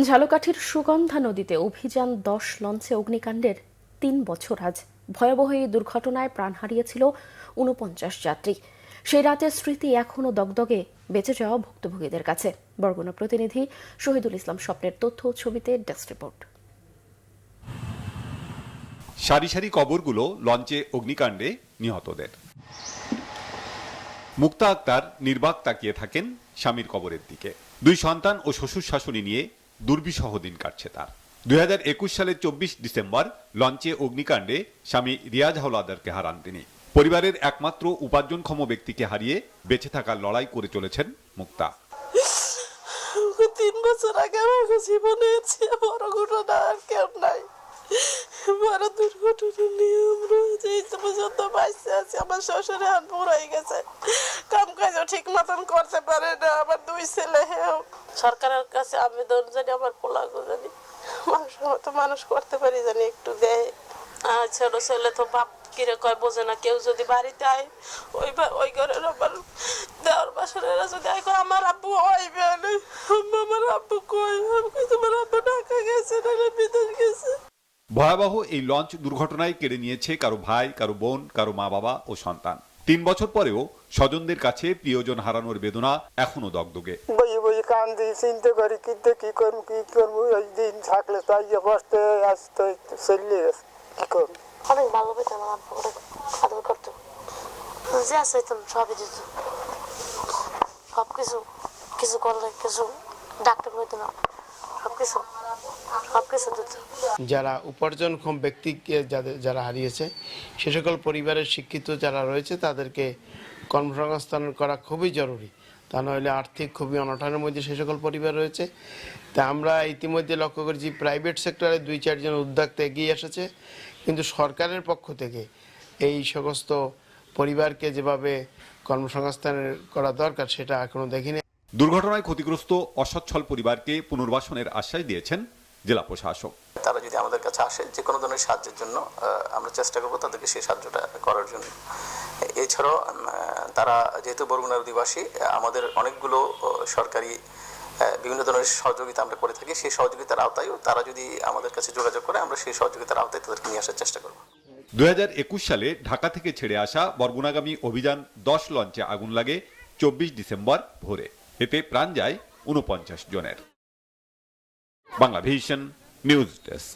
ঝালকাঠির সুগন্ধা নদীতে অভিযান 10 লঞ্চে অগ্নিকাণ্ডের 3 বছর আজ। ভয়াবহ এই দুর্ঘটনায় প্রাণ হারিয়েছিল 49 যাত্রী। সেই রাতের স্মৃতি এখনো দগদগে বেঁচে যাওয়া ভুক্তভোগীদের কাছে। বরগুনা প্রতিনিধি শহীদুল ইসলাম স্বপ্নের তথ্য ও ছবিতে ডেস্ক রিপোর্ট। সারি সারি কবরগুলো লঞ্চে অগ্নিকাণ্ডে নিহতদের। মুক্তা আক্তার নির্বাক তাকিয়ে থাকেন স্বামীর কবরের দিকে। 2 সন্তান ও শ্বশুর শাশুড়ি নিয়ে দুর্বিষহ দিন কাটছে তার। 2021 সালের 24 ডিসেম্বর লঞ্চে অগ্নিকাণ্ডে স্বামী রিয়াজ হাওলাদারকে হারান তিনি। পরিবারের একমাত্র উপার্জনক্ষম ব্যক্তিকে হারিয়ে বেঁচে থাকার লড়াই করে চলেছেন মুক্তা। 3 বছর আগে আমার জীবনে বড় ঘটনা আর কেউ নাই। বড় দুর্ঘটনা নিয়ে আমরা এই পর্যন্ত বাঁচতে আছি। আমার শ্বশুরের হাত পুরাই গেছে, কাম কাজও ঠিক মতন করতে পারে না। আমার 2 ছেলে। সরকারের কাছে আবেদন জানি আমার পোলাগো জানি মানুষের মতো মানুষ করতে পারি, জানি একটু দেয়। ছোট ছেলে তো বাপ কিরে কয় বোঝে না। কেউ যদি বাড়িতে আয় ওই ঘরের আমার দেওয়ার বাসনেরা যদি আয় কয় আমার আব্বু হইবে, আমার আব্বু কয় তোমার আব্বু ঢাকা গেছে না বিদেশ গেছে। ভয়াবহ এই লঞ্চ দুর্ঘটনায় কেড়ে নিয়েছে কারো ভাই, কারো বোন, কারো মা বাবা ও সন্তান। 3 বছর পরেও স্বজনদের কাছে প্রিয়জন হারানোর বেদনা এখনো দগদগে। বই বই কান্দি চিন্তা করি কিন্তু কি করবো ওই দিন থাকলে তো বসতে আসতে চলে গেছে, কি করবো। অনেক ভালো পেতাম, আমার আব্বু আদর করতো, যা চাইতাম সবই দিত। সবকিছু কিছু করলে কিছু ডাক্তার হইতো না, সবকিছু দিত। যারা উপার্জনক্ষম ব্যক্তিকে যারা হারিয়েছে সে সকল পরিবারের শিক্ষিত যারা রয়েছে তাদেরকে কর্মসংস্থান করা খুবই জরুরি। তা নইলে আর্থিক খুবই অনটনের মধ্যে সে সকল পরিবার রয়েছে। তা আমরা ইতিমধ্যে লক্ষ্য করেছি প্রাইভেট সেক্টরে 2-4 জন উদ্যোক্তা এগিয়ে এসেছে, কিন্তু সরকারের পক্ষ থেকে এই সমস্ত পরিবারকে যেভাবে কর্মসংস্থান করা দরকার সেটা এখনো দেখিনি। দুর্ঘটনায় ক্ষতিগ্রস্ত অসচ্ছল পরিবারকে পুনর্বাসনের আশ্বাস দিয়েছেন জেলা প্রশাসক। তারা যদি আমাদের কাছে আসে যে কোনো ধরনের সাহায্যের জন্য আমরা চেষ্টা করব তাদেরকে সেই সাহায্যটা করার জন্য। এছাড়াও তারা যেহেতু বরগুনার অধিবাসী, আমাদের অনেকগুলো সরকারি বিভিন্ন ধরনের সহযোগিতা আমরা করে থাকি। সেই সহযোগিতার আওতায় তারা যদি আমাদের কাছে যোগাযোগ করে আমরা সেই সহযোগিতার আওতায় তাদেরকে নিয়ে আসার চেষ্টা করব। 2021 সালে ঢাকা থেকে ছেড়ে আসা বরগুনাগামী অভিযান 10 লঞ্চে আগুন লাগে 24 ডিসেম্বর ভোরে। এতে প্রাণ যায় 49 জনের। Banglavision news desk.